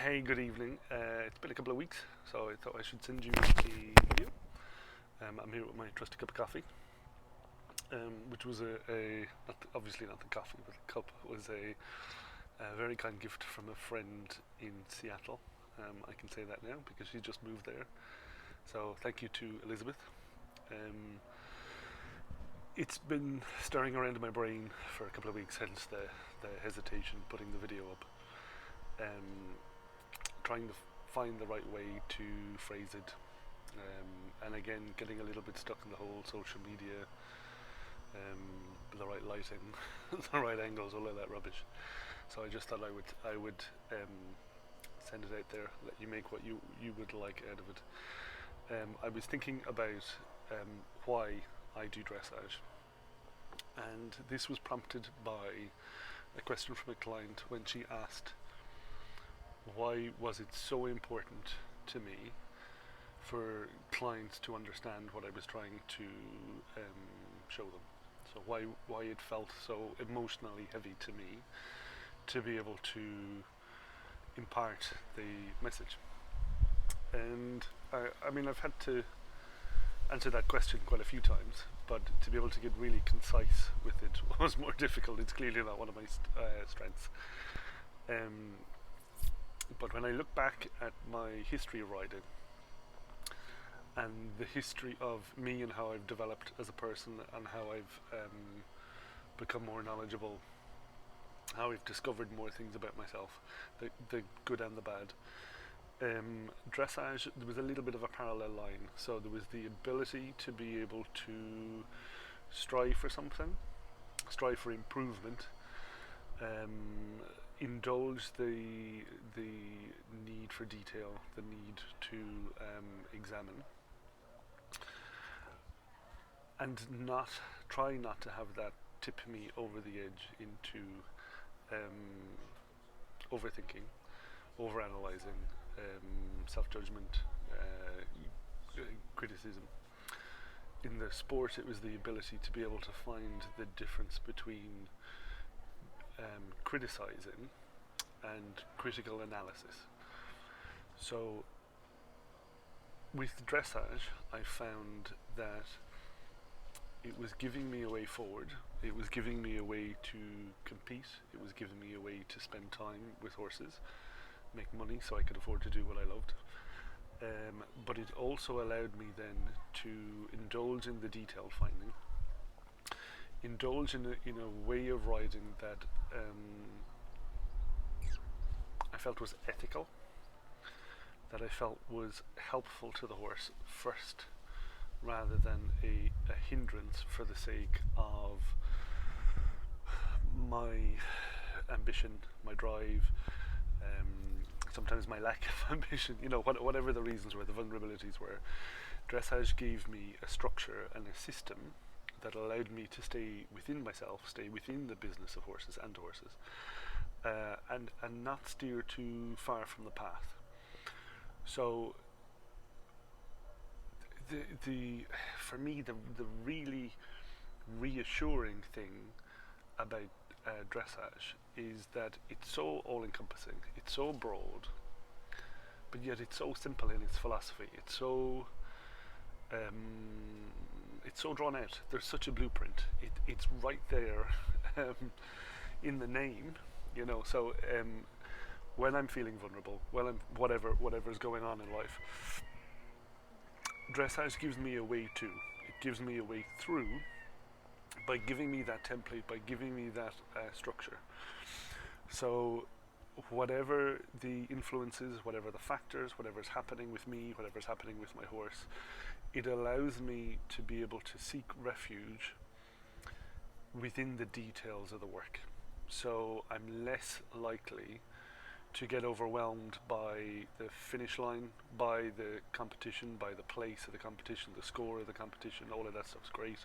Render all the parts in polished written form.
Hey, good evening. It's been a couple of weeks, so I thought I should send you a video. I'm here with my trusty cup of coffee, which was obviously not the coffee, but the cup was a very kind gift from a friend in Seattle. I can say that now because she just moved there. So thank you to Elizabeth. It's been stirring around in my brain for a couple of weeks, hence the hesitation putting the video up. Trying to find the right way to phrase it, and again getting a little bit stuck in the whole social media, the right lighting, the right angles, all of that rubbish. So I just thought I would send it out there, let you make what you would like out of it. I was thinking about why I do dressage, and this was prompted by a question from a client when she asked, why was it so important to me for clients to understand what I was trying to show them? So why it felt so emotionally heavy to me to be able to impart the message. And I mean, I've had to answer that question quite a few times, but to be able to get really concise with it was more difficult. It's clearly not one of my strengths. But when I look back at my history of riding and the history of me and how I've developed as a person and how I've become more knowledgeable, how I've discovered more things about myself, the good and the bad, dressage, there was a little bit of a parallel line. So there was the ability to be able to strive for something, strive for improvement, indulge the need for detail, the need to examine, and try not to have that tip me over the edge into overthinking, overanalyzing, self-judgment, criticism. In the sport, it was the ability to be able to find the difference between criticizing and critical analysis. So with dressage, I found that it was giving me a way forward, it was giving me a way to compete, it was giving me a way to spend time with horses, make money so I could afford to do what I loved. But it also allowed me then to indulge in the detail finding, indulge in a way of riding that I felt was ethical, that I felt was helpful to the horse first, rather than a hindrance for the sake of my ambition, my drive, sometimes my lack of ambition, whatever the reasons were, the vulnerabilities were. Dressage gave me a structure and a system that allowed me to stay within myself, stay within the business of horses and horses, and not steer too far from the path. So for me, the really reassuring thing about dressage is that it's so all-encompassing, it's so broad, but yet it's so simple in its philosophy. It's so drawn out. There's such a blueprint. It's right there in the name, So when I'm feeling vulnerable, whatever's going on in life, dressage gives me a way to. It gives me a way through by giving me that template, by giving me that structure. So whatever the influences, whatever the factors, whatever's happening with me, whatever's happening with my horse, it allows me to be able to seek refuge within the details of the work. So I'm less likely to get overwhelmed by the finish line, by the competition, by the place of the competition, the score of the competition. All of that stuff's great,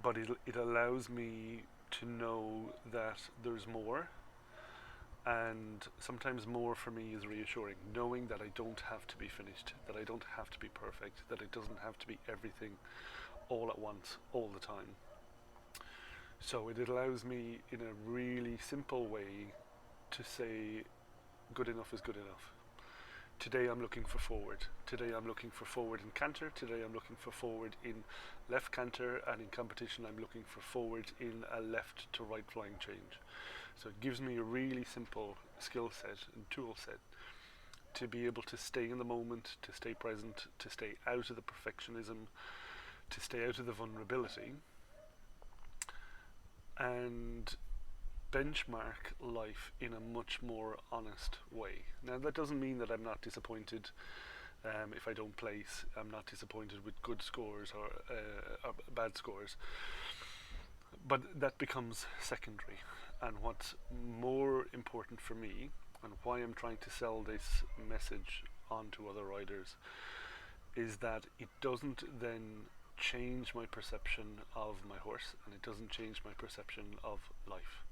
but it allows me to know that there's more, and sometimes more for me is reassuring, knowing that I don't have to be finished, that I don't have to be perfect, that it doesn't have to be everything all at once, all the time. So it allows me in a really simple way to say, good enough is good enough. Today I'm looking for forward. Today I'm looking for forward in canter. Today I'm looking for forward in left canter, and in competition I'm looking for forward in a left to right flying change. So it gives me a really simple skill set and tool set to be able to stay in the moment, to stay present, to stay out of the perfectionism, to stay out of the vulnerability, and benchmark life in a much more honest way. Now that doesn't mean that I'm not disappointed if I don't place. I'm not disappointed with good scores or bad scores, but that becomes secondary. And what's more important for me, and why I'm trying to sell this message onto other riders, is that it doesn't then change my perception of my horse, and it doesn't change my perception of life.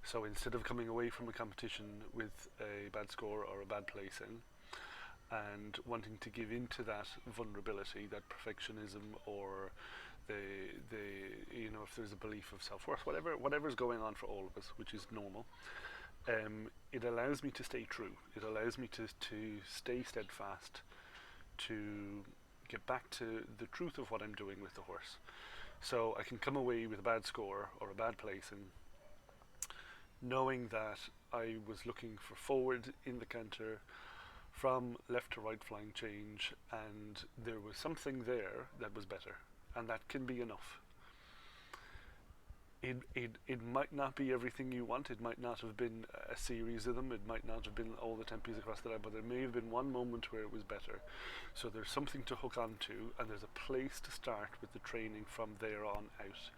So instead of coming away from a competition with a bad score or a bad placing and wanting to give into that vulnerability, that perfectionism, or the if there's a belief of self-worth, whatever's going on for all of us, which is normal, it allows me to stay true. It allows me to stay steadfast, to get back to the truth of what I'm doing with the horse. So I can come away with a bad score or a bad placing, knowing that I was looking for forward in the canter from left to right flying change, and there was something there that was better, and that can be enough. It might not be everything you want. It might not have been a series of them. It might not have been all the tempies across the line, but there may have been one moment where it was better. So there's something to hook on to, and there's a place to start with the training from there on out.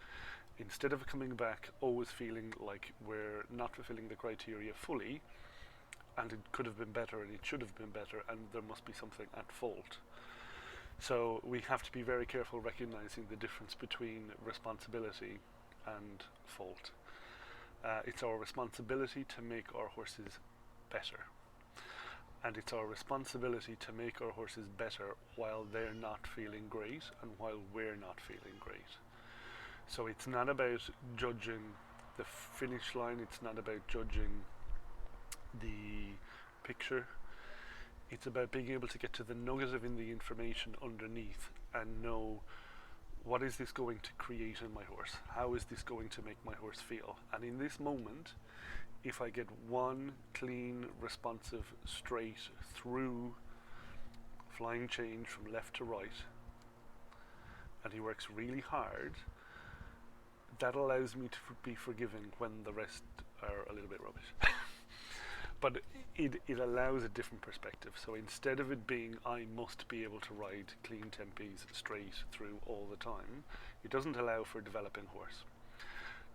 Instead of coming back always feeling like we're not fulfilling the criteria fully, and it could have been better and it should have been better, and there must be something at fault. So we have to be very careful recognizing the difference between responsibility and fault. It's our responsibility to make our horses better, and it's our responsibility to make our horses better while they're not feeling great and while we're not feeling great. So it's not about judging the finish line, it's not about judging the picture. It's about being able to get to the nugget of in the information underneath and know, what is this going to create in my horse? How is this going to make my horse feel? And in this moment, if I get one clean, responsive, straight through flying change from left to right, and he works really hard, that allows me to be forgiving when the rest are a little bit rubbish. But it allows a different perspective. So instead of it being, I must be able to ride clean tempies straight through all the time, it doesn't allow for a developing horse.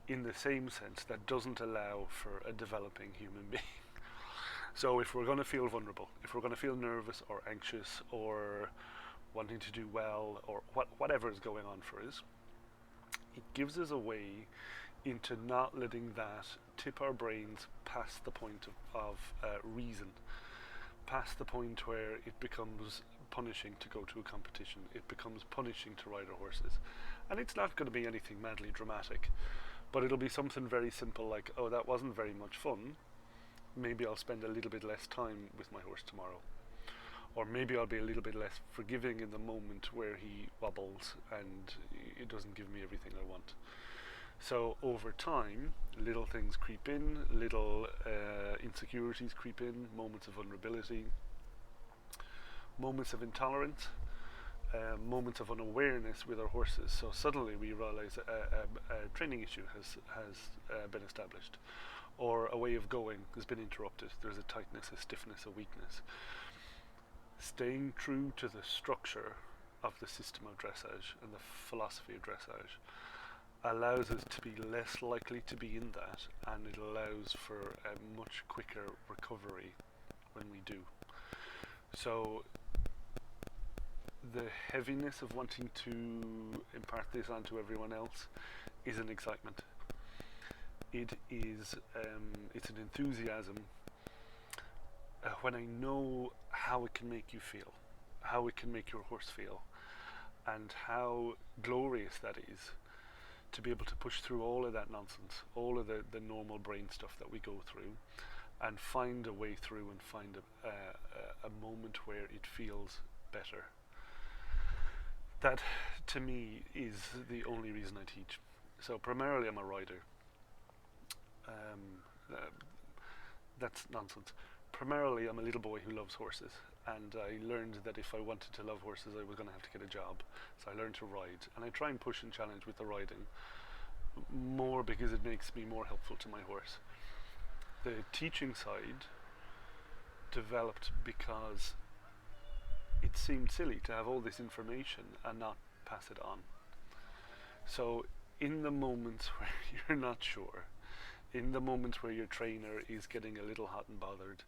In the same sense, that doesn't allow for a developing human being. So if we're going to feel vulnerable, if we're going to feel nervous or anxious or wanting to do well, or whatever is going on for us, it gives us a way into not letting that tip our brains past the point of reason, past the point where it becomes punishing to go to a competition, it becomes punishing to ride our horses. And it's not going to be anything madly dramatic, but it'll be something very simple like, oh, that wasn't very much fun, maybe I'll spend a little bit less time with my horse tomorrow. Or maybe I'll be a little bit less forgiving in the moment where he wobbles and it doesn't give me everything I want. So over time, little things creep in, little insecurities creep in, moments of vulnerability, moments of intolerance, moments of unawareness with our horses. So suddenly we realize a training issue has been established, or a way of going has been interrupted. There's a tightness, a stiffness, a weakness. Staying true to the structure of the system of dressage and the philosophy of dressage allows us to be less likely to be in that, and it allows for a much quicker recovery when we do. So the heaviness of wanting to impart this onto everyone else is an excitement. It is it's an enthusiasm when I know how it can make you feel, how it can make your horse feel, and how glorious that is to be able to push through all of that nonsense, all of the normal brain stuff that we go through, and find a way through and find a moment where it feels better. That, to me, is the only reason I teach. So primarily I'm a rider. Uh, that's nonsense. Primarily I'm a little boy who loves horses, and I learned that if I wanted to love horses I was going to have to get a job. So I learned to ride, and I try and push and challenge with the riding more because it makes me more helpful to my horse. The teaching side developed because it seemed silly to have all this information and not pass it on. So in the moments where you're not sure, in the moment where your trainer is getting a little hot and bothered,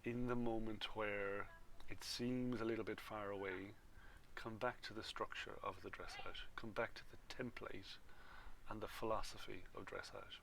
in the moment where it seems a little bit far away, come back to the structure of the dressage, come back to the template and the philosophy of dressage.